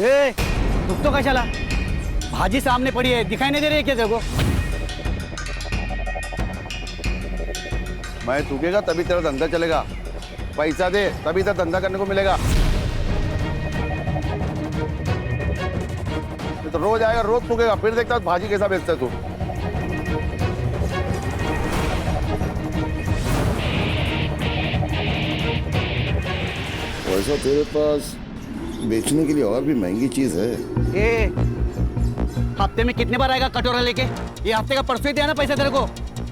ए, रुक तो कशाला? भाजी सामने पड़ी है, दिखाई नहीं दे रही है क्या तेरे को? मैं थूकेगा तभी तेरा धंधा चलेगा। पैसा दे तभी तेरा धंधा करने को मिलेगा। तो रोज आएगा, रोज थूकेगा, फिर देखता भाजी कैसा बेचता है तू। वैसा तेरे पास बेचने के लिए और भी महंगी चीज है। ए, हफ्ते में कितने बार आएगा कटोरा लेके? ये हफ्ते का परसों ही दिया ना पैसा तेरे को।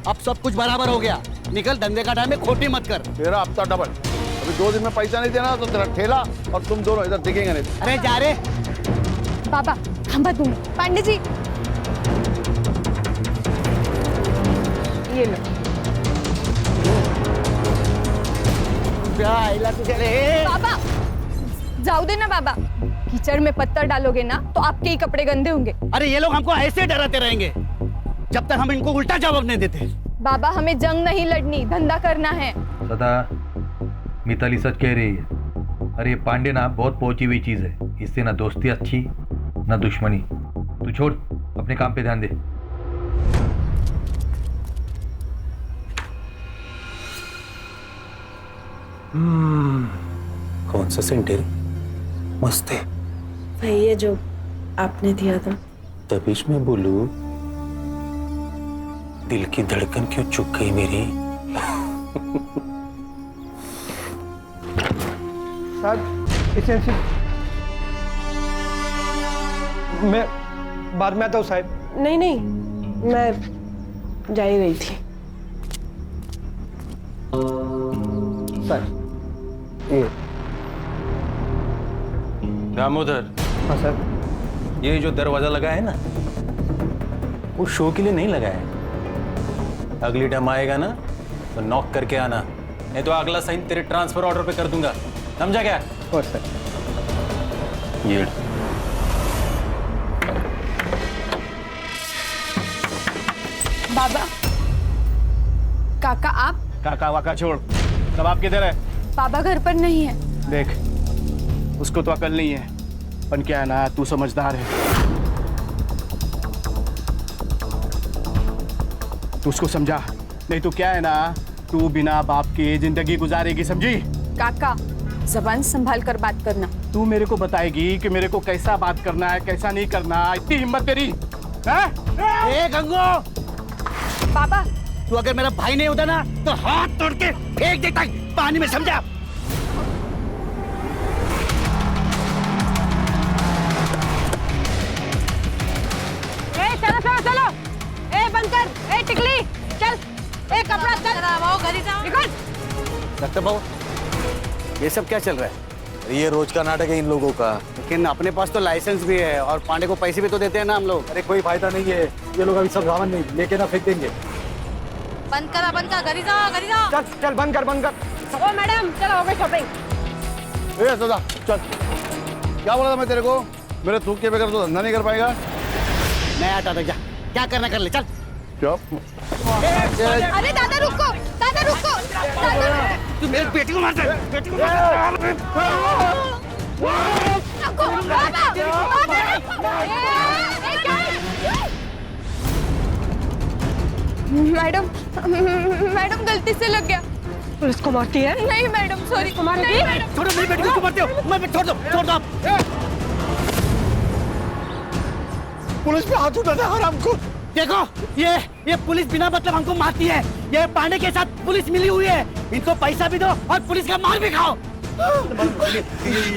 अब सब कुछ बराबर हो गया। निकल, धंधे का टाइम में खोटी मत कर। तेरा हफ्ता डबल। अभी 2 दिन में पैसा नहीं देना तो तेरा ठेला और तुम दोनों इधर दिखेंगे नहीं। अरे जा रे बाबा, हम बात दूंगी। पांडे जी, ये लो। तुझे रे। बाबा, जाओ दे ना बाबा। कीचड़ में पत्थर डालोगे ना तो आपके ही कपड़े गंदे होंगे। अरे ये लोग हमको ऐसे डराते रहेंगे जब तक हम इनको उल्टा जवाब नहीं देते। बाबा, हमें जंग नहीं लड़नी, धंधा करना है। सदा मिताली सच कह रही है। अरे ये पांडे ना बहुत पहुंची हुई चीज है। इससे ना दोस्ती अच्छी ना दुश्मनी। तू छोड़, अपने काम पे ध्यान दे। कौन सा सेंटेल मस्त है भाई, ये जो आपने दिया था। तबीश में बोलू, दिल की धड़कन क्यों चुक गई मेरी। साहब इसे मैं बाद में आता हूँ साहब। नहीं नहीं, मैं जा ही रही थी। सर ये। दामोदर, हाँ सर। ये जो दरवाजा लगा है ना, वो शो के लिए नहीं लगा है। अगली टाइम आएगा ना तो नॉक करके आना, नहीं तो अगला साइन तेरे ट्रांसफर ऑर्डर पे कर दूंगा। समझा क्या? और सर। ये बाबा, काका आप? काका वाका छोड़, तब आप किधर है? बाबा घर पर नहीं है। देख, उसको तो अकल नहीं है, पर क्या है ना, तू समझदार है। तू उसको समझा, नहीं तो क्या है ना, तू बिना बाप के जिंदगी गुजारेगी, समझी? काका, जबान संभाल कर बात करना। तू मेरे को बताएगी कि मेरे को कैसा बात करना है, कैसा नहीं करना। इतनी हिम्मत तेरी है? ए गंगो, बाबा, तू अगर मेरा भाई नहीं होता ना तो हाथ तोड़ के फेंक देता पानी में, समझा? चलो चलो चलो, ए बंद कर, ए टिकली चल, ए कपड़ा चल, वो घर ही जाओ, निकल। डॉक्टर बाबू, ये सब क्या चल रहा है? ये रोज का नाटक है इन लोगों का। लेकिन अपने पास तो लाइसेंस भी है और पांडे को पैसे भी तो देते हैं ना हम लोग। अरे कोई फायदा नहीं है, ये लोग अभी सब रावण नहीं लेके ना फेंक देंगे। बंद कर, घर ही जाओ, घर ही जाओ। चल चल, बंद कर बंद कर। ओ मैडम, चलो हो गई शॉपिंग। ए सदा चल, क्या बोला था मैं तेरे को? मेरे थूक के बगैर तो धंधा नहीं कर पाएगा। मैं आता था, जा क्या करना कर ले, चल। अरे दादा रुको, दादा रुको, दादा तू मेरी बेटी को मारता है, बेटी को मारता है। रुको, बाबा, मैडम, मैडम गलती से लग गया। पुलिस को मारती है? नहीं मैडम, सॉरी। नहीं मैडम, छोड़ो, मेरी बेटी को क्यों मारते हो? मैं छोड़ दो, छोड़ दो आप। पुलिस पे हाथ उठाना हराम को। देखो, ये पुलिस बिना मतलब हमको मारती है। ये पांडे के साथ पुलिस मिली हुई है। इनको पैसा भी दो और पुलिस का मार भी खाओ।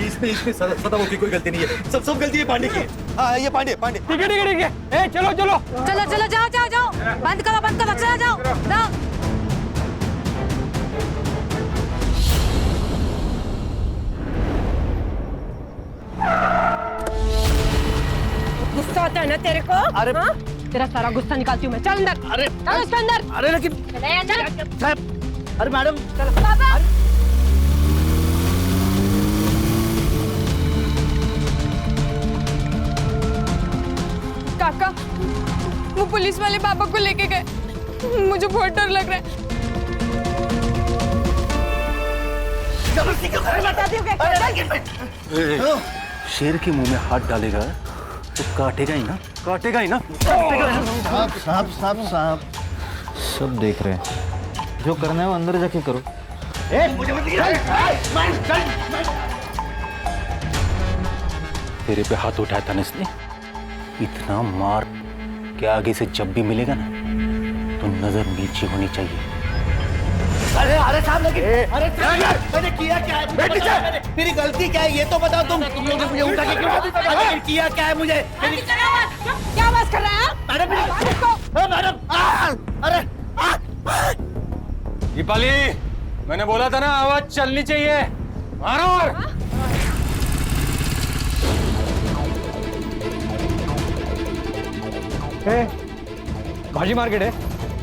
इसमें सदा की कोई गलती नहीं है। सब गलती है पांडे की। हाँ, ये पांडे। ठीक है। ए चलो चलो चलो चलो, जाओ जाओ जाओ, बंद करो, चलो जाओ जाओ। गुस्सा आता है ना तेरे को? अरे हाँ? तेरा सारा गुस्सा निकालती हूँ मैं। चल अंदर। अरे चलो इसके अंदर। अरे लेकिन चले अंदर। साहब, अरे मैडम, चलो। बाबा, काका, वो पुलिस वाले बाबा को लेके गए। मुझे बहुत डर लग रहा है। जबरदस्ती क्यों कर रहे हो? बता दी शेर के मुंह में हाथ डालेगा तो काटेगा ही ना, काटेगा ही ना, काटेगा ही ना। साहब साहब साहब साहब सब देख रहे हैं, जो करना है वो अंदर जाके करो। तेरे पे हाथ उठाया था ना इसने, इतना मार कि आगे से जब भी मिलेगा ना तो नजर नीचे होनी चाहिए। अरे अरे साहब लेकिन अरे मैंने किया क्या है? मेरी गलती क्या है ये तो बताओ तुम लोग ने मुझे उठा के क्यों किया क्या है मुझे? क्या बात कर रहे हैं आप? मैडम अरे दीपाली, मैंने बोला था ना आवाज चलनी चाहिए, मारो। भाजी मार्केट है,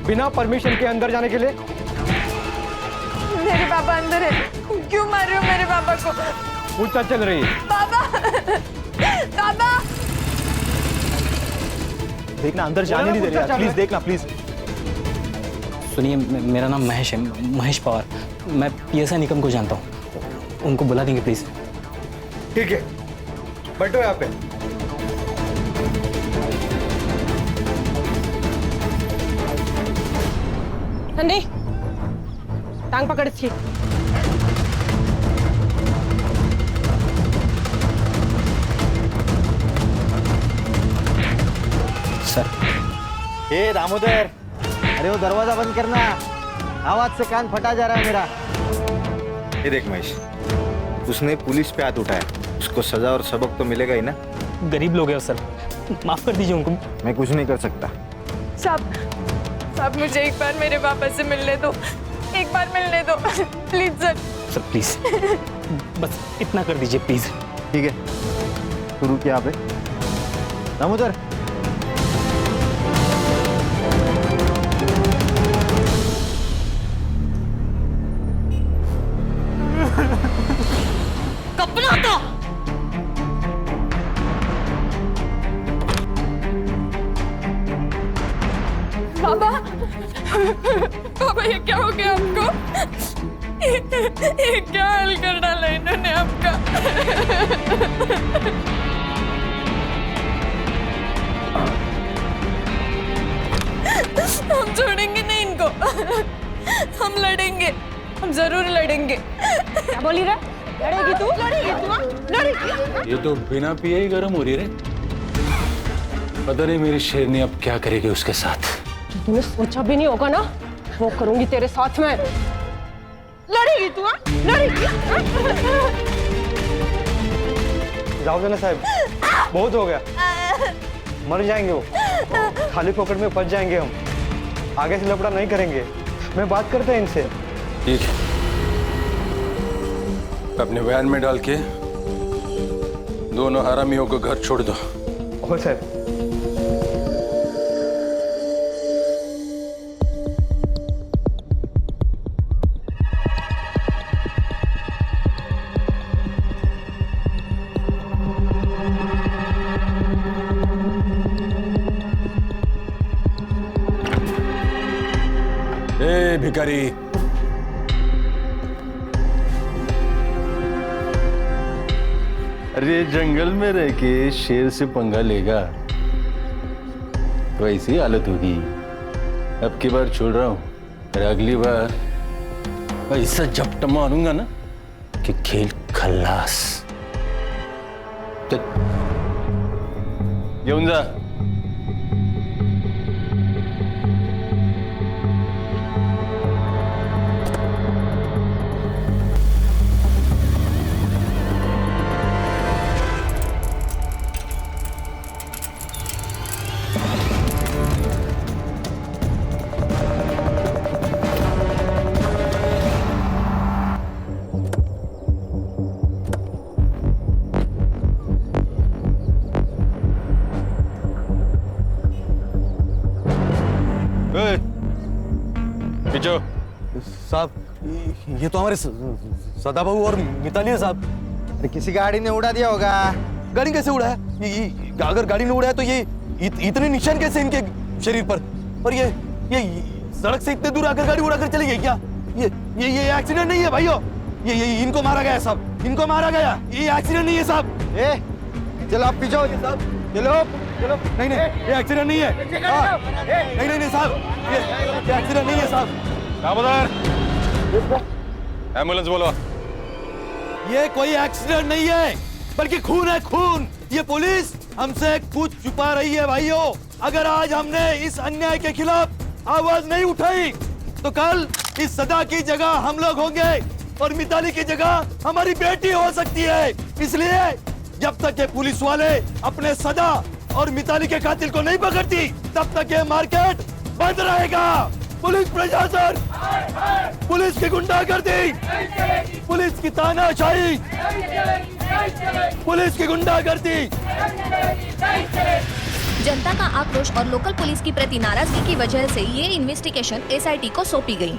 बिना परमिशन के अंदर जाने के लिए। मेरे पापा अंदर है, क्यों मार रहे हो मेरे पापा को? पूछताछ चल रही है। पापा पापा देखना अंदर जाने नहीं दे रहे, प्लीज देखना प्लीज। सुनिए, मेरा नाम महेश है, महेश पवार। मैं पीएसआई निकम को जानता हूँ, उनको बुला देंगे प्लीज। ठीक है, बैठो यहाँ पे। नंदी, टांग पकड़ इसकी। सर। ए दामोदर, अरे वो दरवाजा बंद करना, आवाज से कान फटा जा रहा है मेरा। ये देख महेश, उसने पुलिस पे हाथ उठाया, उसको सजा और सबक तो मिलेगा ही ना। गरीब लोग हैं सर, माफ कर दीजिए उनको। मैं कुछ नहीं कर सकता। साहब मुझे एक बार मेरे पापा से मिलने दो, एक बार मिलने दो प्लीज सर। सर प्लीज, बस इतना कर दीजिए प्लीज। ठीक है, शुरू किया आपने। दामोदर कपड़ा तो पापा पापा ये क्या हो गया आपको? ये क्या हाल कर डाला इन्होंने आपका? हम छोड़ेंगे नहीं इनको, हम लड़ेंगे, हम जरूर लड़ेंगे। क्या बोली रे? लड़ेगी तू? लड़ेगी तू? लड़ेगी? ये तो बिना पिए ही गर्म हो रही रे। पता नहीं मेरी शेरनी अब क्या करेगी उसके साथ। तूने सोचा भी नहीं होगा ना, वो करूंगी तेरे साथ में। लड़ेगी तू? लड़ेगी? जाओ देना साहब, बहुत हो गया, मर जाएंगे वो, खाली पॉकेट में फंस जाएंगे हम। आगे से लफड़ा नहीं करेंगे, मैं बात करते हैं इनसे। ठीक है, अपने वैन में डाल के दोनों हरामियों को घर छोड़ दो। ओ सर। ए भिखारी, अरे जंगल में रह के शेर से पंगा लेगा तो ऐसी हालत होगी। अब की बार छोड़ रहा हूं, फिर अगली बार ऐसा झपटा मारूंगा ना कि खेल खल्लास। येऊन जा। साहब, ये तो हमारे सदाबाबू और मिताली है साहब। अरे किसी गाड़ी ने उड़ा दिया होगा। गाड़ी कैसे उड़ा है? अगर गाड़ी ने उड़ाया तो ये इतने निशान कैसे इनके शरीर पर? और ये सड़क से इतने दूर आकर गाड़ी उड़ाकर चली गई क्या? ये एक्सीडेंट नहीं है भाइयों, ये इनको मारा गया साहब, इनको मारा गया, ये एक्सीडेंट नहीं है साहब। चलो आप पीछे हो साहब, चलो चलो। नहीं नहीं, ये एक्सीडेंट नहीं है। नहीं नहीं नहीं साहब, ये एक्सीडेंट नहीं है साहब। दामोदर, एम्बुलेंस बोलो। ये कोई एक्सीडेंट नहीं है, बल्कि खून है खून। ये पुलिस हमसे कुछ छुपा रही है भाइयों। अगर आज हमने इस अन्याय के खिलाफ आवाज नहीं उठाई तो कल इस सदा की जगह हम लोग होंगे और मिताली की जगह हमारी बेटी हो सकती है। इसलिए जब तक ये पुलिस वाले अपने सदा और मिताली के कातिल को नहीं पकड़ती तब तक ये मार्केट बंद रहेगा। पुलिस प्रशासन, पुलिस की गुंडागर्दी, पुलिस की तानाशाही, पुलिस की गुंडागर्दी। जनता का आक्रोश और लोकल पुलिस की प्रति नाराजगी की वजह से ये इन्वेस्टिगेशन एसआईटी को सौंपी गई।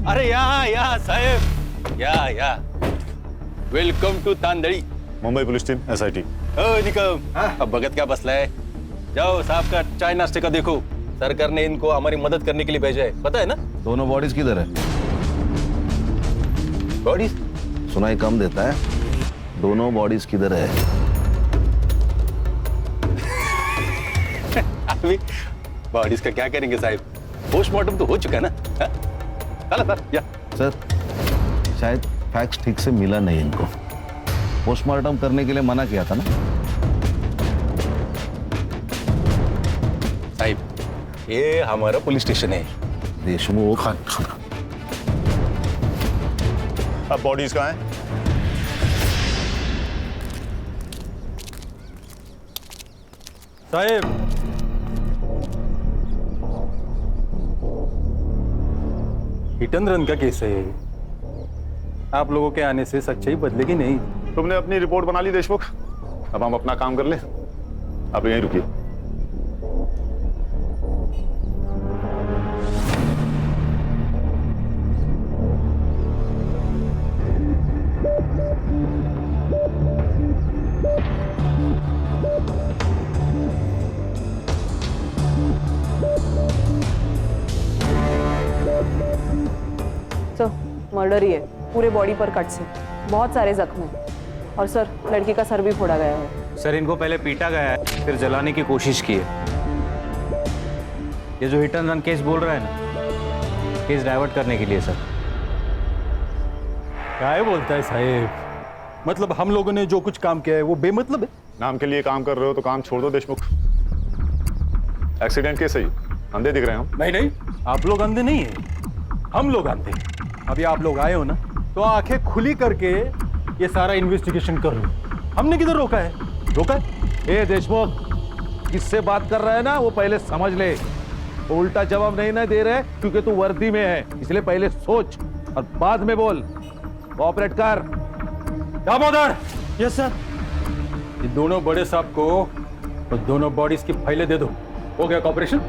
अरे या साहेब, या welcome to Tandli. Mumbai police team SIT. Nikam, अब भगत क्या बसला है? जाओ साहब का चाय नाश्ते का देखो। सरकार ने इनको हमारी मदद करने के लिए भेजा है, पता है ना? दोनों बॉडीज किधर है? बॉडीज सुनाई कम देता है। दोनों बॉडीज किधर है? अभी बॉडीज का क्या करेंगे साहब? पोस्टमार्टम तो हो चुका है ना। चला सर, या सर, शायद फैक्स ठीक से मिला नहीं इनको। पोस्टमार्टम करने के लिए मना किया था ना साहब। ये हमारा पुलिस स्टेशन है। देशमुख, अब बॉडीज कहाँ हैं? साहब, हिट एंड रन का केस है। आप लोगों के आने से सच्चाई बदलेगी नहीं। तुमने अपनी रिपोर्ट बना ली देशमुख, अब हम अपना काम कर ले। आप यहीं रुकिए। मर्डर ही है, पूरे बॉडी पर कट्स हैं, बहुत सारे जख्म हैं और सर लड़की का सर भी फोड़ा गया है। सर, इनको पहले पीटा गया है, फिर जलाने की कोशिश की है। ये जो हिट एंड रन केस बोल रहा है ना, केस डाइवर्ट करने के लिए। सर क्या बोलता है साहब? मतलब हम लोगों ने जो कुछ काम किया है वो बेमतलब है? नाम के लिए काम कर रहे हो तो काम छोड़ दो देशमुख। एक्सीडेंट केस है, अंधे दिख रहे हैं हम। नहीं, आप लोग अंधे नहीं है, हम लोग अंधे। अभी आप लोग आए हो ना, तो आंखें खुली करके ये सारा इन्वेस्टिगेशन कर लो। हमने किधर रोका है? रोका है? ए देशमुख, किससे बात कर रहा है ना वो पहले समझ ले। उल्टा जवाब नहीं ना दे रहे क्योंकि तू वर्दी में है, इसलिए पहले सोच और बाद में बोल। कोऑपरेट कर। दामोदर। Yes sir. ये दोनों बड़े साहब को और दोनों बॉडीज की फाइलें दे दो। हो गया कॉपरेशन?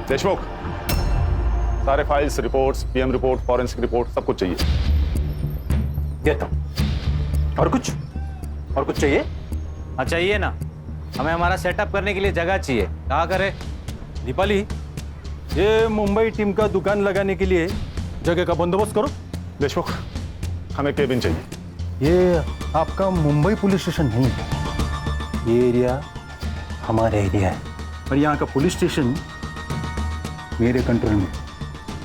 देशमुख, सारे files, reports, PM report, forensic report, सब कुछ चाहिए। देता हूं। और कुछ चाहिए? हाँ चाहिए ना, हमें हमारा सेटअप करने के लिए जगह चाहिए। कहाँ करें? दीपाली, ये मुंबई टीम का दुकान लगाने के लिए जगह का बंदोबस्त करो। देशमुख, हमें केबिन चाहिए। ये आपका मुंबई पुलिस स्टेशन नहीं है, ये एरिया हमारा एरिया है और यहाँ का पुलिस स्टेशन मेरे कंट्रोल में,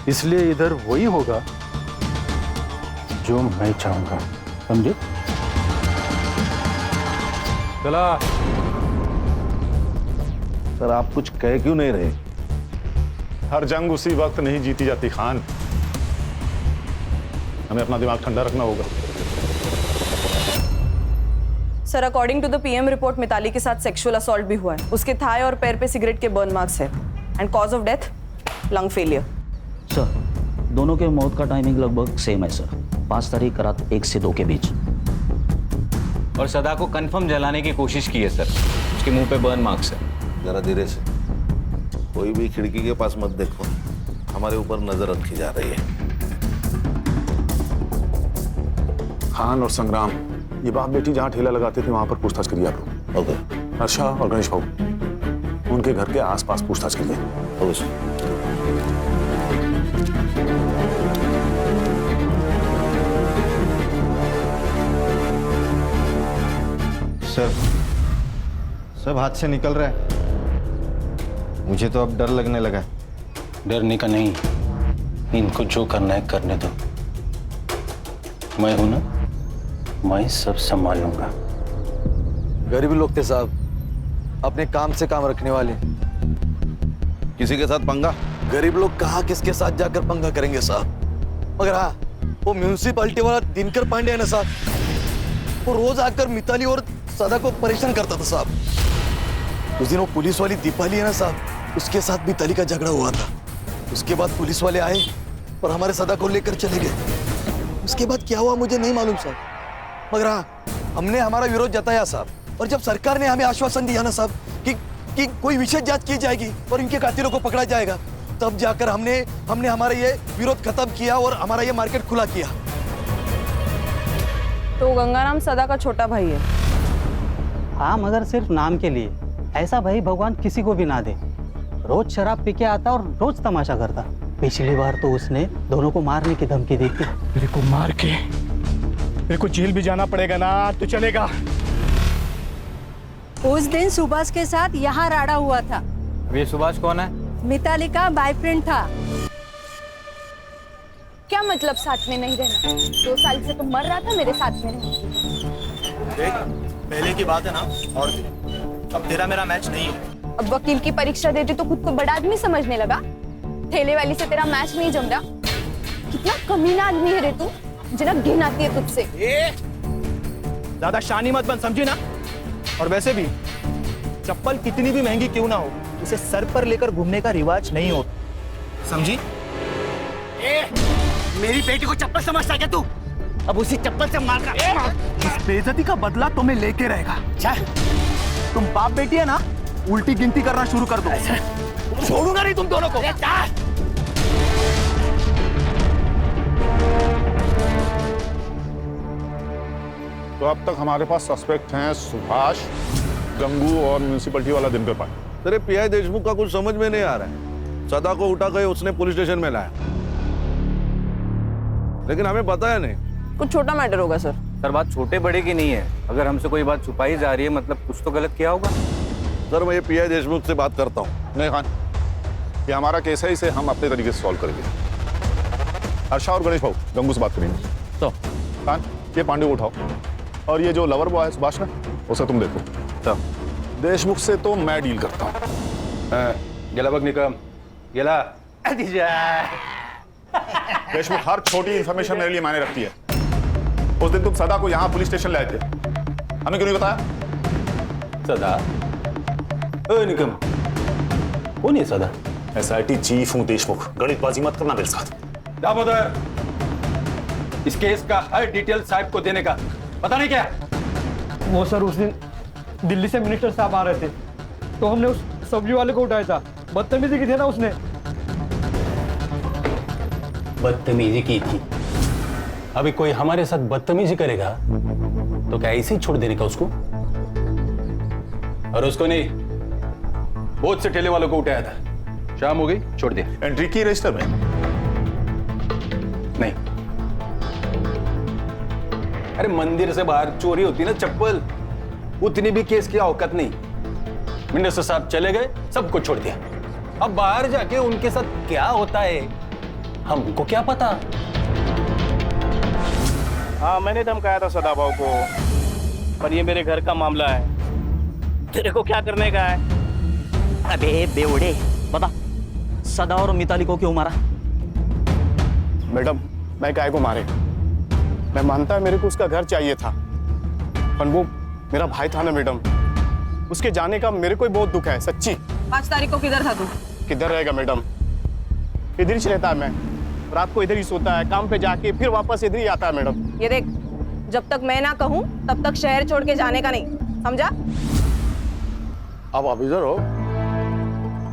इसलिए इधर वही होगा जो मैं चाहूंगा, समझे? चला। सर, आप कुछ कह क्यों नहीं रहे? हर जंग उसी वक्त नहीं जीती जाती खान, हमें अपना दिमाग ठंडा रखना होगा। Sir, according to the PM report Mitali के साथ सेक्सुअल असॉल्ट भी हुआ है। उसके थाई और पैर पे सिगरेट के बर्न मार्क्स है and cause of death lung failure. Sir, दोनों के मौत का टाइमिंग लगभग सेम है सर, 5 तारीख रात 1 से 2 के बीच। और सदा को कंफर्म जलाने की कोशिश की है सर, उसके मुंह पे बर्न मार्क्स है। जरा धीरे से, कोई भी खिड़की के पास मत देखो, हमारे ऊपर नजर रखी जा रही है। खान और संग्राम, ये बाप बेटी जहाँ ठेला लगाते थे वहां पर पूछताछ करिए आप लोग। ओके। हर्षा और गणेश बाबू, उनके घर के आसपास पूछताछ करिए। ओके। सब हाथ से निकल रहा है। मुझे तो अब डर लगने लगा है। डरने का नहीं, इनको जो करना है करने दो। मैं हूं ना, मैं सब संभाल लूंगा। गरीब लोग थे साहब, अपने काम से काम रखने वाले। किसी के साथ पंगा? गरीब लोग कहाँ किसके साथ जाकर पंगा करेंगे साहब। मगर हाँ, वो म्यूनिसिपालिटी वाला दिनकर पांडे है ना साहब, वो रोज आकर मिताली और सदा को परेशान करता था साहब। उस दिन वो पुलिस वाली दीपाली है ना साहब, उसके साथ मिताली का झगड़ा हुआ था। उसके बाद पुलिस वाले आए और हमारे सदा को लेकर चले गए। उसके बाद क्या हुआ मुझे नहीं मालूम साहब, मगर हाँ, हमने हमारा विरोध जताया साहब। और जब सरकार ने हमें आश्वासन दिया ना साहब कि कोई विशेष जांच की जाएगी और इनके कातिलों को पकड़ा जाएगा, तब जाकर हमने हमारा ये विरोध खत्म किया और हमारा ये मार्केट खुला किया। तो गंगाराम सदा का छोटा भाई है? हाँ, मगर सिर्फ नाम के लिए। ऐसा भाई भगवान किसी को भी ना दे। रोज शराब पी के आता और रोज तमाशा करता। पिछली बार तो उसने दोनों को मारने की धमकी दी थी। मेरे को मार के मेरे को जेल भी जाना पड़ेगा ना तो चलेगा। उस दिन सुभाष के साथ यहाँ राड़ा हुआ था। ये सुभाष कौन है? मिताली का बॉयफ्रेंड था। क्या मतलब साथ में नहीं रहना? 2 साल से तो मर रहा था मेरे साथ में रहने। देख, पहले की बात है ना, और अब तेरा मेरा मैच नहीं है। अब वकील की परीक्षा देती तो खुद को बड़ा आदमी समझने लगा। ठेले वाली से तेरा मैच नहीं जम रहा। कितना कमीना आदमी है रे तू, जना घिन आती है तुझसे। ज्यादा शानी मत बन, समझी ना? और वैसे भी चप्पल कितनी भी महंगी क्यों ना हो, उसे सर पर लेकर घूमने का रिवाज नहीं हो, समझी? मेरी बेटी को चप्पल समझता क्या तू? अब उसी चप्पल से मार कर इस बेइज्जती का बदला तुम्हें लेके रहेगा। तुम बाप बेटी है ना, उल्टी गिनती करना शुरू कर दो। छोड़ूंगा नहीं तुम दोनों को। तो अब तक हमारे पास सस्पेक्ट हैं सुभाष, गंगू और म्यूनिसिपैलिटी वाला दिनकर पांडे। तेरे पीआई देशमुख का कुछ समझ में नहीं आ रहा है। सदा को उठा के उसने पुलिस स्टेशन में लाया, लेकिन हमें बताया नहीं। कुछ छोटा मैटर होगा सर। सर, बात छोटे बड़े की नहीं है। अगर हमसे कोई बात छुपाई जा रही है, मतलब कुछ तो गलत किया होगा। सर, मैं ये पीआई देशमुख से बात करता हूँ। नहीं खान, ये हमारा केस है, इसे हम अपने तरीके से सॉल्व करेंगे। हर्षा और गणेश भाऊ गंगू से बात करेंगे। तो खान, ये पांडे को उठाओ, और ये जो लवर बॉय है सुभाष ना, उसे तुम देखो। तो देशमुख से तो मैं डील करता हूँ। गेला बग निकम, गेला। देशमुख, हर छोटी इंफॉर्मेशन मेरे लिए मायने रखती है। उस दिन तुम सदा को यहाँ पुलिस स्टेशन लाए थे, हमें क्यों नहीं बताया? सदा? निकम, कौन है सदा? एसआईटी चीफ हूँ देशमुख, गणितबाजी मत करना मेरे साथ। दामोदर, इस केस का हर डिटेल साहब को देने का पता नहीं क्या? वो सर, उस दिन दिल्ली से मिनिस्टर साहब आ रहे थे, तो हमने उस सब्जी वाले को उठाया था। बदतमीजी की थी ना उसने। बदतमीजी की थी? अभी कोई हमारे साथ बदतमीजी करेगा तो क्या ऐसे ही छोड़ देने का उसको? और उसको नहीं, बहुत से ठेले वालों को उठाया था। शाम हो गई, छोड़ दिया। एंट्री की रजिस्टर में? नहीं। अरे मंदिर से बाहर चोरी होती ना चप्पल, उतनी भी केस की औकात नहीं। मिनिस्टर साहब चले गए, सबको छोड़ दिया। अब बाहर जाके उनके साथ क्या होता है हमको क्या पता? हाँ, मैंने धमकाया था सदा भाव को, पर ये मेरे घर का मामला है। तेरे को क्या करने का है? अबे बेवड़े, बता, सदा और मिताली को क्यों मारा? मैडम, मैं काय को मारे? मैं मानता है मेरे को उसका घर चाहिए था, पर वो मेरा भाई था ना मैडम, उसके जाने का मेरे को ही बहुत दुख है, सच्ची। 5 तारीख को किधर था तू? किधर रहेगा मैडम, इधर ही रहता है। मैं रात को इधर ही सोता है, काम पे जाके फिर वापस इधर ही आता है मैडम। ये देख, जब तक मैं ना कहूँ तब तक शहर छोड़ के जाने का नहीं, समझा? आप ऑफिसर हो,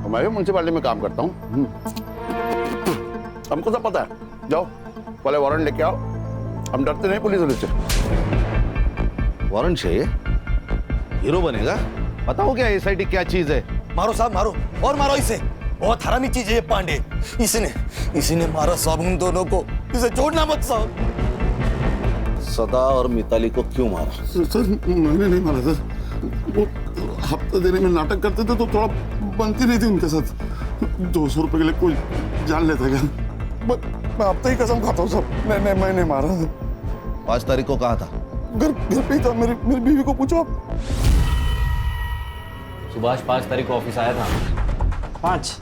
मैं भी म्यूनसिपालिटी में काम करता हूँ। हमको सब पता है। जाओ, पहले वारंट लेके आओ, हम डरते नहीं पुलिस वाले से। वारंट चाहिए? हीरो बनेगा? बताओ क्या एसआईटी क्या चीज है? मारो साहब, मारो और मारो इसे। बहुत हरामी चीज है ये पांडे। इसने मारा साहब उन दोनों को। इसे छोड़ना मत साहब। सदा और मिताली को क्यों मारा? सर, मैंने नहीं मारा सर, वो हफ्ता देने में नाटक करते थे तो थोड़ा बनती नहीं थी उनके साथ। 200 रुपए के लिए कोई जान लेता क्या? मैं हफ्ते ही कसम खाता हूँ सब। मैं नहीं मारा। 5 तारीख को कहा था? घर पे ही था। मेरी बीवी को पूछो आप। सुभाष 5 तारीख को ऑफिस आया था। 5?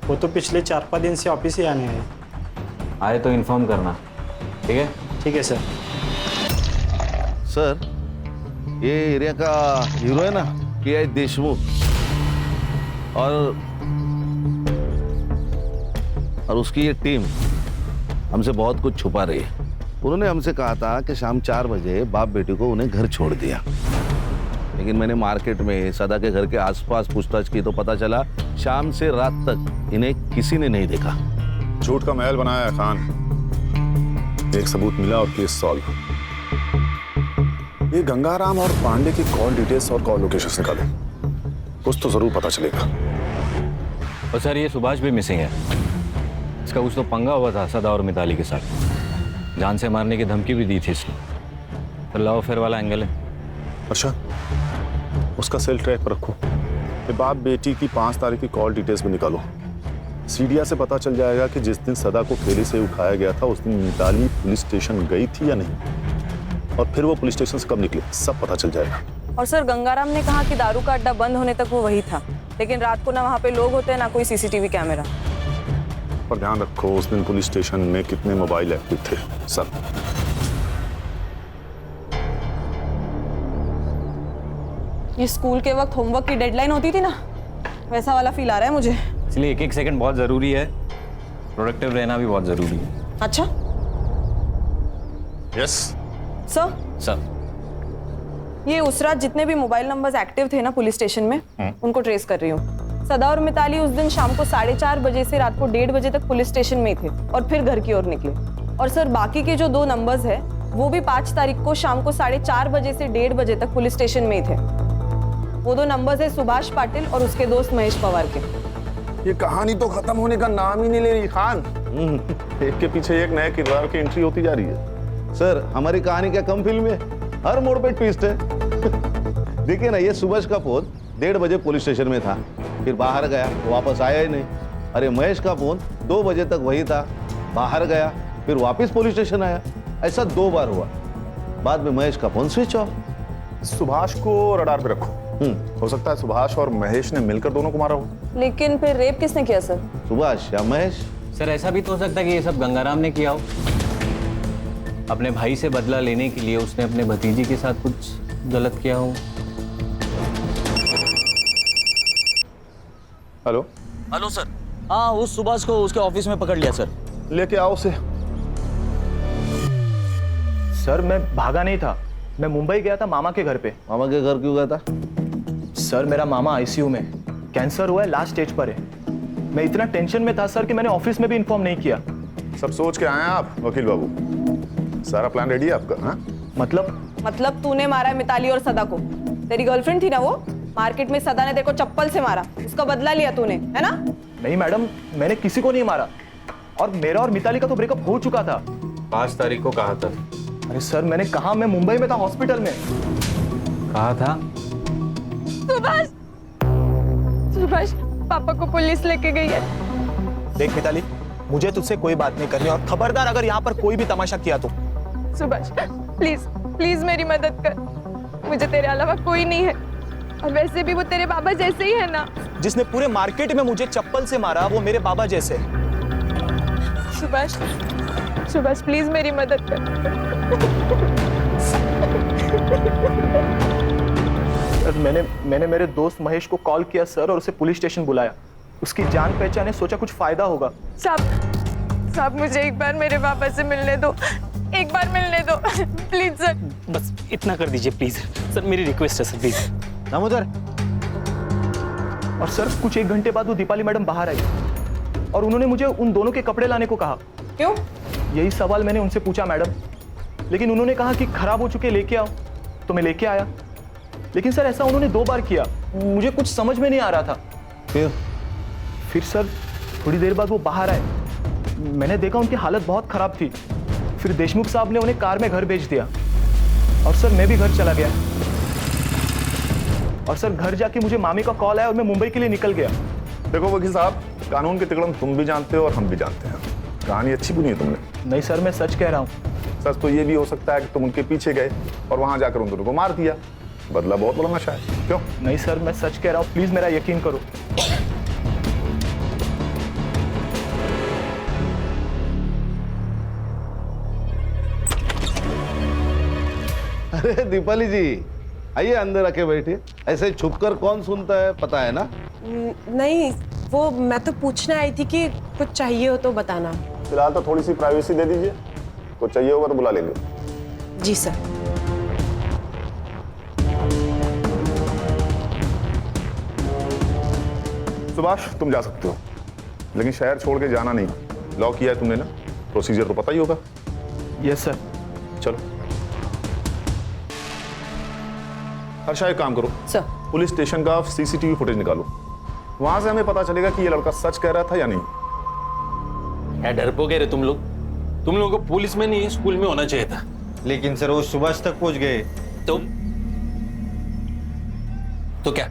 वो तो पिछले 4-5 दिन से ऑफिस ही आने हैं। आए तो इन्फॉर्म करना, ठीक है? ठीक है सर। सर, ये एरिया का हीरो है ना के देशमुख, और उसकी ये टीम हमसे बहुत कुछ छुपा रही है। उन्होंने हमसे कहा था कि शाम 4 बजे बाप बेटी को उन्हें घर छोड़ दिया, लेकिन मैंने मार्केट में सदा के घर के आसपास पूछताछ की तो पता चला शाम से रात तक इन्हें किसी ने नहीं देखा। झूठ का महल बनाया है खान। एक सबूत मिला और केस सॉल्व। ये गंगाराम और पांडे की कॉल डिटेल्स और कॉल लोकेशन निकाले, कुछ तो जरूर पता चलेगा। और सर ये सुभाष भी मिसिंग है। इसका कुछ तो पंगा हुआ था सदा और मिताली के साथ। जान से मारने की धमकी भी दी थी इसने। तो लव अफेयर वाला एंगल है। अच्छा, उसका सेल ट्रैक पर रखो। ये बाप बेटी की 5 तारीख की कॉल डिटेल्स भी निकालो। सीडिया से पता चल जाएगा कि जिस दिन सदा को ठेले से उठाया गया था उस दिन मिताली पुलिस स्टेशन गई थी या नहीं, और फिर वो पुलिस स्टेशन से कब निकले, सब पता चल जाएगा। और सर गंगाराम ने कहा कि दारू का अड्डा बंद होने तक वो वही था, लेकिन रात को ना वहाँ पे लोग होते हैं ना कोई सीसीटीवी कैमरा। पर ध्यान रखो उस दिन पुलिस स्टेशन में कितने मोबाइल एक्टिव थे, सब। ये स्कूल के वक्त होमवर्क की डेडलाइन होती थी ना, वैसा वाला फील आ रहा है मुझे। इसलिए एक सेकंड बहुत जरूरी है, प्रोडक्टिव रहना भी बहुत जरूरी है। अच्छा यस सर, ये उस रात जितने भी मोबाइल नंबर्स एक्टिव थे ना पुलिस स्टेशन में, उनको ट्रेस कर रही हूँ। सदा और मिताली उस दिन शाम को 4:30 बजे से रात को 1:30 बजे तक पुलिस स्टेशन में ही थे और फिर घर की ओर निकले। और सर बाकी के जो 2 नंबर्स है वो भी 5 तारीख को शाम को 4:30 बजे से 1:30 बजे तक पुलिस स्टेशन में ही थे। वो 2 नंबर्स है सुभाष पाटिल और उसके दोस्त महेश पवार के। ये कहानी तो खत्म होने का नाम ही नहीं ले रही खान। एक के पीछे एक नए किरदार की एंट्री होती जा रही है। सर, हमारी कहानी क्या कम फिल्म है? हर मोड़ पे ट्विस्ट है। देखिए ना, ये सुभाष का फोन 1:30 बजे पुलिस स्टेशन में था, फिर बाहर गया, वापस आया ही नहीं। अरे महेश का फोन 2 बजे तक वही था, बाहर गया, फिर वापस पुलिस स्टेशन आया। ऐसा 2 बार हुआ। बाद में महेश का फोन स्विच ऑफ। सुभाष को रडार पे रखो। हो सकता है सुभाष और महेश ने मिलकर दोनों को मारा हो। लेकिन फिर रेप किसने किया सर? सुभाष या महेश? सर ऐसा भी तो हो सकता है कि ये सब गंगाराम ने किया हो। अपने भाई से बदला लेने के लिए उसने अपने भतीजी के साथ कुछ गलत किया हो। Hello hello sir. हाँ, उस सुभाष को उसके ऑफिस में पकड़ लिया सर। लेके आओ उसे। सर मैं भागा नहीं था, मैं मुंबई गया था मामा के घर पे। मामा के घर क्यों गया था? सर मेरा मामा आईसीयू में, कैंसर हुआ है, लास्ट स्टेज पर है। मैं इतना टेंशन में था सर कि मैंने ऑफिस में भी इन्फॉर्म नहीं किया। सब सोच के आए हैं आप वकील बाबू? सारा प्लान रेडी है आपका? हाँ? मतलब तूने मारा है मिताली और सदा को। तेरी गर्लफ्रेंड थी ना वो, मार्केट में सदा ने तेरे को चप्पल से मारा, उसका बदला लिया तूने, है ना? नहीं मैडम, मैंने किसी को नहीं मारा, और मेरा और मिताली का तो ब्रेकअप हो चुका था। 5 तारीख को कहा था। अरे सर मैंने कहा, मैं मुंबई में था, हॉस्पिटल में। कहा था? सुभाष, पापा को पुलिस लेके गई है। देख मिताली, मुझे तुझसे कोई बात नहीं करनी, और खबरदार अगर यहाँ पर कोई भी तमाशा किया तो। सुभाष प्लीज प्लीज मेरी मदद कर, मुझे तेरे अलावा कोई नहीं है, और वैसे भी वो तेरे बाबा जैसे ही है ना। जिसने पूरे मार्केट में मुझे चप्पल से मारा वो मेरे बाबा जैसे। सुभाष सुभाष प्लीज मेरी मदद कर। सर मैंने मेरे दोस्त महेश को कॉल किया सर, और उसे पुलिस स्टेशन बुलाया। उसकी जान पहचान है, सोचा कुछ फायदा होगा। साहब मुझे एक बार मेरे पापा से मिलने दो, एक बार मिलने दो प्लीज सर। बस इतना कर दीजिए प्लीज सर, मेरी रिक्वेस्ट है सर, प्लीज। दामोदर। और सर कुछ 1 घंटे बाद वो दीपाली मैडम बाहर आई, और उन्होंने मुझे उन दोनों के कपड़े लाने को कहा। क्यों? यही सवाल मैंने उनसे पूछा मैडम, लेकिन उन्होंने कहा कि खराब हो चुके लेके आओ, तो मैं लेके आया। लेकिन सर ऐसा उन्होंने 2 बार किया, मुझे कुछ समझ में नहीं आ रहा था। फिर सर थोड़ी देर बाद वो बाहर आए, मैंने देखा उनकी हालत बहुत खराब थी। फिर देशमुख साहब ने उन्हें कार में घर भेज दिया, और सर मैं भी घर चला गया। और सर घर जाके मुझे मामी का कॉल आया और मैं मुंबई के लिए निकल गया। देखो वकील साहब, कानून के तिकड़म तुम भी जानते हो और हम भी जानते हैं। कहानी अच्छी बुनी है तुमने। नहीं सर, मैं सच कह रहा हूँ। सच तो ये भी हो सकता है कि तुम उनके पीछे गए और वहां जाकर उन दोनों को मार दिया। बदला बहुत बड़ा नशा है, क्यों? नहीं सर, मैं सच कह रहा हूँ, प्लीज मेरा यकीन करो। अरे दीपाली जी, आइए अंदर आके बैठिए। ऐसे छुपकर कौन सुनता है, पता है ना? नहीं, वो मैं तो पूछने आई थी कि कुछ चाहिए हो तो बताना। फिलहाल तो थोड़ी सी प्राइवेसी दे दीजिए, तो चाहिए होगा तो बुला लेंगे। जी सर। सुभाष, तुम जा सकते हो, लेकिन शहर छोड़ के जाना नहीं। लॉक किया है तुमने ना, प्रोसीजर तो पता ही होगा। Yes sir. चलो हर्षा, एक काम करो सर, पुलिस स्टेशन का सीसीटीवी फुटेज निकालो। वहां से हमें पता चलेगा कि ये लड़का सच कह रहा था या नहीं। क्या डरपोक है रे तुम लोग? तुम लोगों को पुलिस में नहीं स्कूल में होना चाहिए था। लेकिन सर वो सुभाष तक पहुंच गए। तो क्या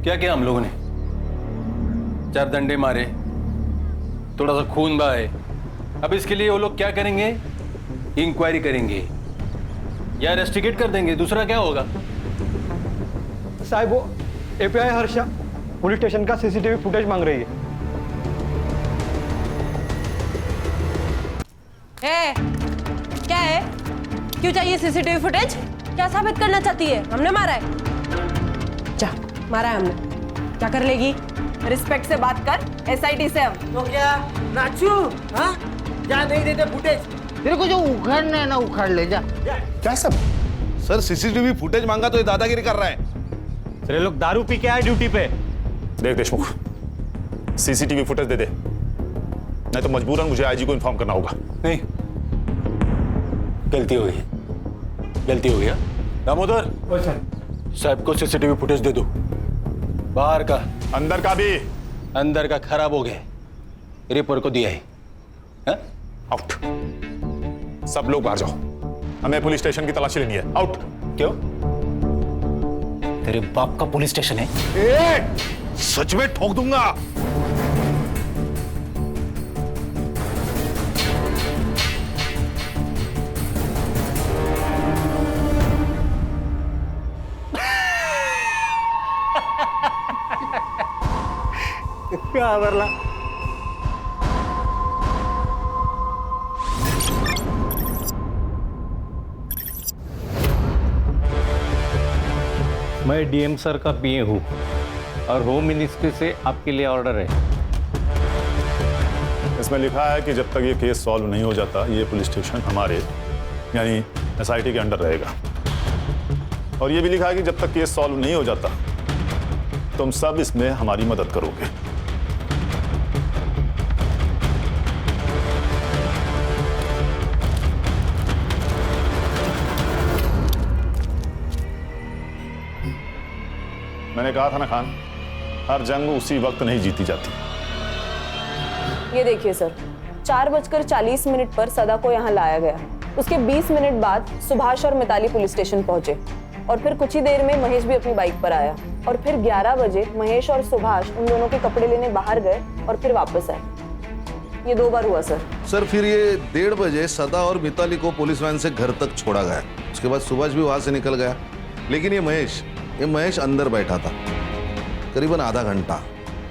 क्या किया हम लोगों ने? 4 डंडे मारे, थोड़ा सा खून बहाए। अब इसके लिए वो लोग क्या करेंगे? इंक्वायरी करेंगे या इन्वेस्टिगेट कर देंगे, दूसरा क्या होगा? साहब, वो एपीआई हर्षा पुलिस स्टेशन का सीसीटीवी फुटेज मांग रही है। क्या है? क्यों चाहिए सीसीटीवी फुटेज? क्या साबित करना चाहती है? हमने मारा है? जा, मारा है हमने, क्या कर लेगी? रिस्पेक्ट से बात कर, एसआईटी से हम। तो क्या नाचू? हाँ, जा नहीं देते फुटेज। तेरे को जो उखाड़ना है ना, उखाड़ ले जा। क्या सब? सर सीसीटीवी फुटेज मांगा तो ये दादागिरी कर रहा है। सर ये लोग दारू पी के आए ड्यूटी पे। देख देशमुख, सीसीटीवी फुटेज दे दे, नहीं तो मजबूरन मुझे आईजी को इन्फॉर्म करना होगा। नहीं, गलती हो गई, गलती हो गया। दामोदर साहब को सीसीटीवी फुटेज दे दो। बाहर का, अंदर का भी। अंदर का खराब हो गया, रिपोर्ट को दिया है। आउट। सब लोग बाहर जाओ, हमें पुलिस स्टेशन की तलाशी लेनी है। आउट। क्यों? तेरे बाप का पुलिस स्टेशन है? सच में ठोक दूंगा। क्या बरला? मैं डीएम सर का पीए हूँ और होम मिनिस्ट्री से आपके लिए ऑर्डर है। इसमें लिखा है कि जब तक ये केस सॉल्व नहीं हो जाता, ये पुलिस स्टेशन हमारे यानी एसआईटी के अंडर रहेगा। और ये भी लिखा है कि जब तक केस सॉल्व नहीं हो जाता, तुम सब इसमें हमारी मदद करोगे। मैंने कहा था ना खान, हर जंग उसी वक्त नहीं जीती जाती। ये देखिए सर, 4:40 पर सदा को यहाँ लाया गया। उसके 20 मिनट बाद सुभाष और मिताली पुलिस स्टेशन पहुंचे और फिर कुछ ही देर में महेश भी अपनी बाइक पर आया और फिर 11 बजे महेश और सुभाष उन दोनों के कपड़े लेने बाहर गए और फिर वापस आए। ये 2 बार हुआ सर। सर फिर ये 1:30 बजे सदा और मिताली को पुलिस वैन से घर तक छोड़ा गया। उसके बाद सुभाष भी वहां से निकल गया, लेकिन ये महेश अंदर बैठा था करीबन आधा घंटा।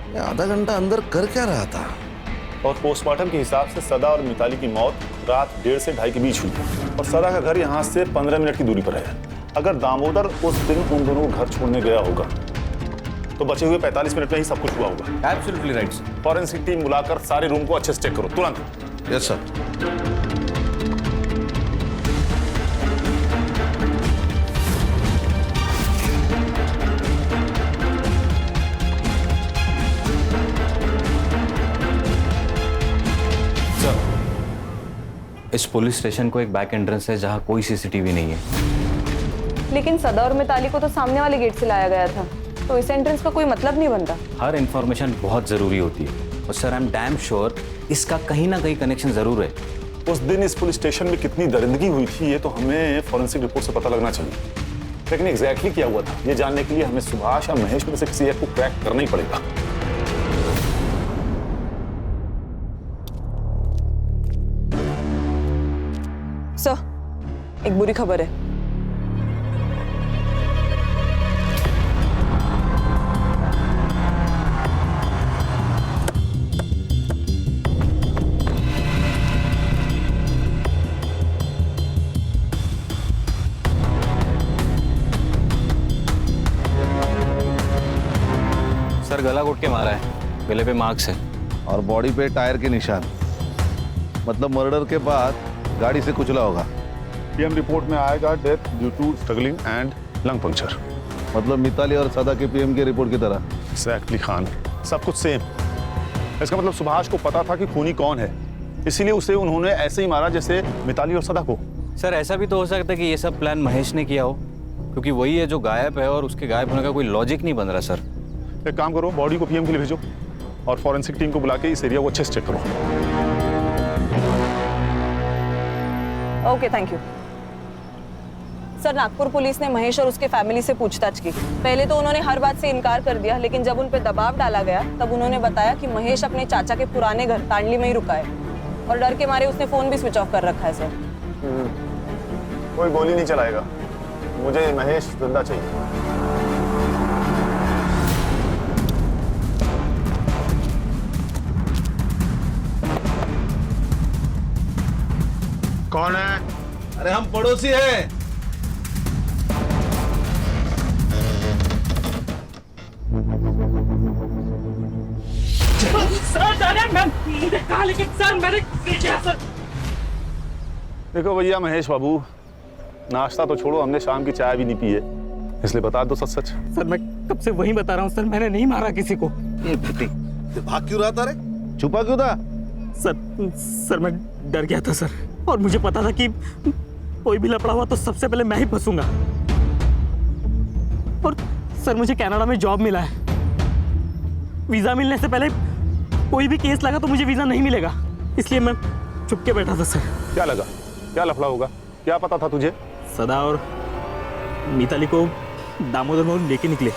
ये आधा घंटा अंदर कर क्या रहा था? और पोस्टमार्टम के हिसाब से सदा और मिताली की मौत रात 1:30 से 2:30 के बीच हुई और सदा का घर यहाँ से 15 मिनट की दूरी पर है। अगर दामोदर उस दिन उन दोनों को घर छोड़ने गया होगा तो बचे हुए 45 मिनट में ही सब कुछ हुआ होगा। Absolutely right. फॉरेंसिक टीम बुलाकर सारे रूम को अच्छे से चेक करो तुरंत। Yes sir. इस पुलिस स्टेशन को एक बैक एंट्रेंस है जहाँ कोई सीसीटीवी नहीं है। लेकिन सदा और मिताली को तो सामने वाले गेट से लाया गया था, तो इस एंट्रेंस का कोई मतलब नहीं बनता। हर इंफॉर्मेशन बहुत जरूरी होती है और sir I am damn sure इसका कहीं ना कहीं कनेक्शन जरूर है। उस दिन इस पुलिस स्टेशन में कितनी दरिंदगी हुई थी, ये तो हमें फॉरेंसिक रिपोर्ट से पता लगना चाहिए। लेकिन एग्जैक्टली क्या हुआ था ये जानने के लिए हमें सुभाष और महेश में से किसी एक को क्रैक करना ही पड़ेगा। सर, एक बुरी खबर है। सर गला घोट के मारा है, गले पे मार्क्स है और बॉडी पे टायर के निशान, मतलब मर्डर के बाद गाड़ी से कुचला होगा। पीएम रिपोर्ट में आएगा death due to struggling and lung puncture. मतलब मिताली और सदा के पीएम की रिपोर्ट की तरह। एग्जैक्टली खान, सब कुछ सेम। इसका मतलब सुभाष को पता था कि खूनी कौन है, इसीलिए उसे उन्होंने ऐसे ही मारा जैसे मिताली और सदा को। सर ऐसा भी तो हो सकता है कि ये सब प्लान महेश ने किया हो, क्योंकि वही है जो गायब है और उसके गायब होने का कोई लॉजिक नहीं बन रहा। सर एक काम करो, बॉडी को पीएम के लिए भेजो और फॉरेंसिक टीम को बुला के इस एरिया को अच्छे से चेक करो। Okay, thank you sir. Nagpur police ने महेश और उसके फैमिली से पूछताछ की। पहले तो उन्होंने हर बात से इनकार कर दिया, लेकिन जब उन पर दबाव डाला गया तब उन्होंने बताया कि महेश अपने चाचा के पुराने घर तांडली में ही रुका है और डर के मारे उसने फोन भी स्विच ऑफ कर रखा है। सर कोई गोली नहीं चलाएगा, मुझे महेश जिंदा चाहिए। कौन है? अरे हम पड़ोसी हैं। देखो भैया महेश बाबू, नाश्ता तो छोड़ो, हमने शाम की चाय भी नहीं पी है, इसलिए बता दो सच सच। सर मैं कब से वही बता रहा हूँ सर, मैंने नहीं मारा किसी को। भाग क्यों रहा था रे? छुपा क्यों था? सर मैं डर गया था सर, और मुझे पता था कि कोई भी लफड़ा हुआ तो सबसे पहले मैं ही फंसूंगा। और सर मुझे कनाडा में जॉब मिला है, वीजा मिलने से पहले कोई भी केस लगा तो मुझे वीजा नहीं मिलेगा, इसलिए मैं चुप के बैठा था सर। क्या लगा, क्या लफड़ा होगा, क्या पता था तुझे? सदा और मिताली को दामोदर मोहन लेके निकले,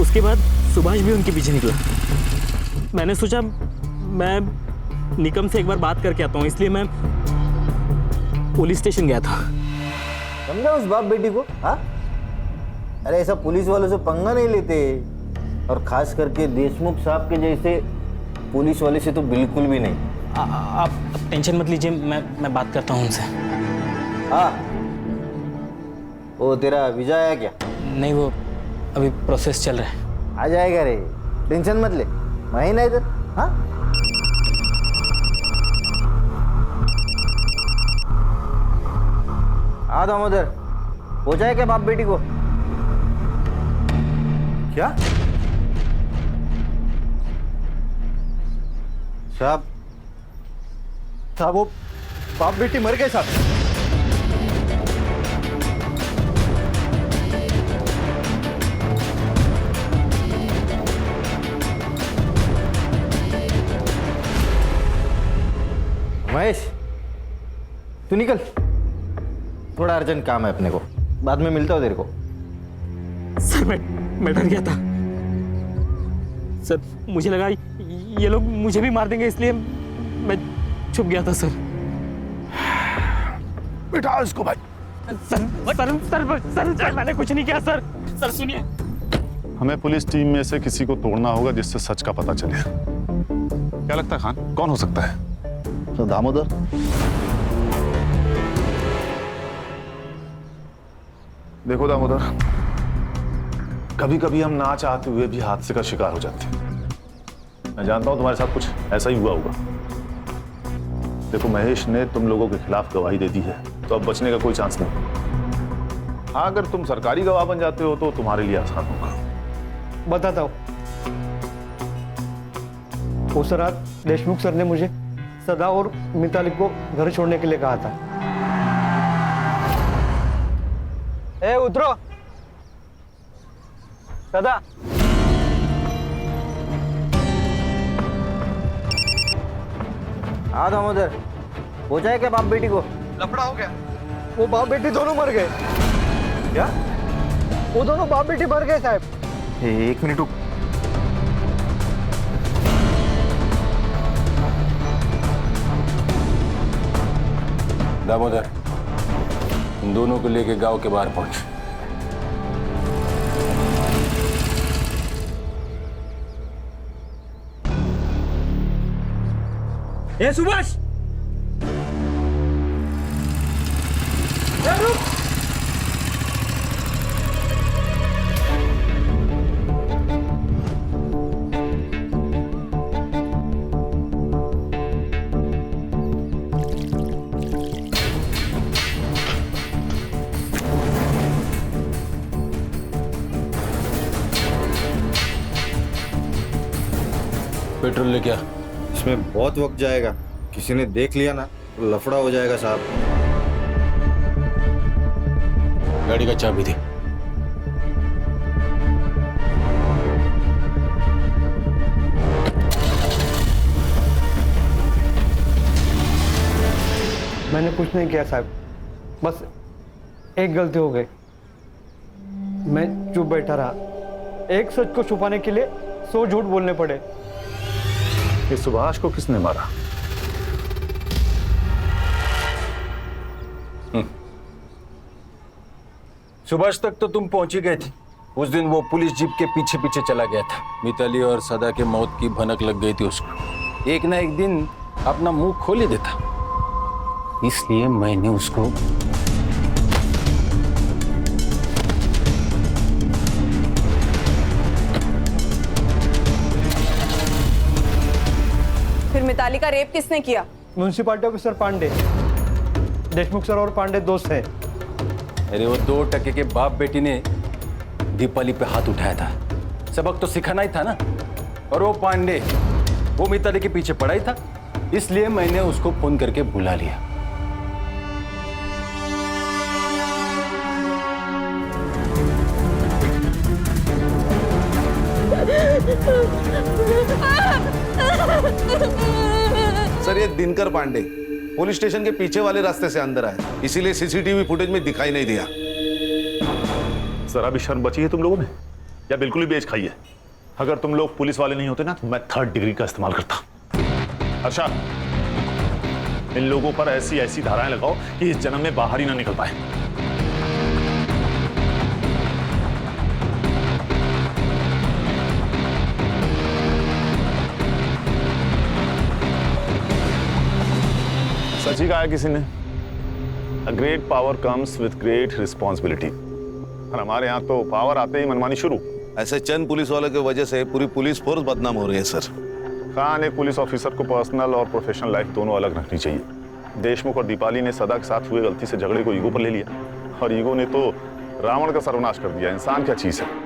उसके बाद सुभाष भी उनके पीछे निकला। मैंने सोचा मैं निकम से एक बार बात करके आता हूँ, इसलिए मैं पुलिस स्टेशन गया था। समझा उस बाप बेटी को? हाँ, अरे ऐसा पुलिस वालों से पंगा नहीं लेते, और खास करके देशमुख साहब के जैसे पुलिस वाले से तो बिल्कुल भी नहीं। आप टेंशन मत लीजिए, मैं बात करता हूँ उनसे। हाँ, वो तेरा वीजा आया क्या? नहीं, वो अभी प्रोसेस चल रहा है। आ जाएगा रे, टेंशन मत ले, महीना इधर। हाँ, आ दामोदर, हो जाए क्या बाप बेटी को? क्या? साहब वो बाप बेटी मर गए साहब। महेश, तू निकल, थोड़ा अर्जेंट काम है अपने को, बाद में मिलता हूँ तेरे को। सर मैं डर गया था सर, मुझे लगा ये लोग मुझे भी मार देंगे, इसलिए मैं छुप गया था सर। बेटा इसको भाई। सर मैंने कुछ नहीं किया सर। सर सुनिए, हमें पुलिस टीम में से किसी को तोड़ना होगा जिससे सच का पता चले। क्या लगता है खान, कौन हो सकता है? तो दामोदर। देखो दामोदर, कभी कभी हम ना चाहते हुए भी हादसे का शिकार हो जाते हैं। मैं जानता हूं तुम्हारे साथ कुछ ऐसा ही हुआ होगा। देखो महेश ने तुम लोगों के खिलाफ गवाही दे दी है, तो अब बचने का कोई चांस नहीं। हाँ, अगर तुम सरकारी गवाह बन जाते हो तो तुम्हारे लिए आसान होगा। बताता हूँ। उस रात देशमुख सर ने मुझे सदा और मिताली को घर छोड़ने के लिए कहा था। ए उतरो सदा। हाँ दामोदर, हो जाए क्या बाप बेटी को? लफड़ा हो गया, वो बाप बेटी दोनों मर गए। क्या? वो दोनों बाप बेटी मर गए साहब। एक मिनट रुक। दामोदर, उन दोनों को लेके गांव के बाहर पहुंच। ए सुभाष, पेट्रोल लेके आ। इसमें बहुत वक्त जाएगा, किसी ने देख लिया ना तो लफड़ा हो जाएगा साहब। गाड़ी का चाबी दे। मैंने कुछ नहीं किया साहब, बस एक गलती हो गई। मैं चुप बैठा रहा। एक सच को छुपाने के लिए 100 झूठ बोलने पड़े। ये सुभाष को किसने मारा? सुभाष तक तो तुम पहुंच ही गए थे। उस दिन वो पुलिस जीप के पीछे पीछे चला गया था। मिताली और सदा के मौत की भनक लग गई थी उसको। एक ना एक दिन अपना मुंह खोल ही देता, इसलिए मैंने उसको फिर मिताली का रेप किसने किया? Municipality officer Pandey. Deshmukh sir और पांडे दोस्त हैं। अरे वो 2 टके के बाप बेटी ने दीपाली पे हाथ उठाया था। सबक तो सिखाना ही था ना। और वो पांडे, वो मिताली के पीछे पड़ा ही था, इसलिए मैंने उसको फोन करके बुला लिया। सर, ये दिनकर पांडे पुलिस स्टेशन के पीछे वाले रास्ते से अंदर आए, इसीलिए सीसीटीवी फुटेज में दिखाई नहीं दिया। जरा भी शर्म बची है तुम लोगों में या बिल्कुल ही बेच खाई है? अगर तुम लोग पुलिस वाले नहीं होते ना तो मैं 3rd डिग्री का इस्तेमाल करता। अच्छा, इन लोगों पर ऐसी ऐसी धाराएं लगाओ कि इस जन्म में बाहर ही ना निकल पाए। सच ही कहा किसी ने, a great power comes with great responsibility. और हमारे यहाँ तो पावर आते ही मनमानी शुरू। ऐसे चंद पुलिस वालों की वजह से पूरी पुलिस फोर्स बदनाम हो रही है सर। खान, एक पुलिस ऑफिसर को पर्सनल और प्रोफेशनल लाइफ दोनों अलग रखनी चाहिए। देशमुख और दीपाली ने सदा के साथ हुए गलती से झगड़े को ईगो पर ले लिया, और ईगो ने तो रावण का सर्वनाश कर दिया। इंसान क्या चीज है?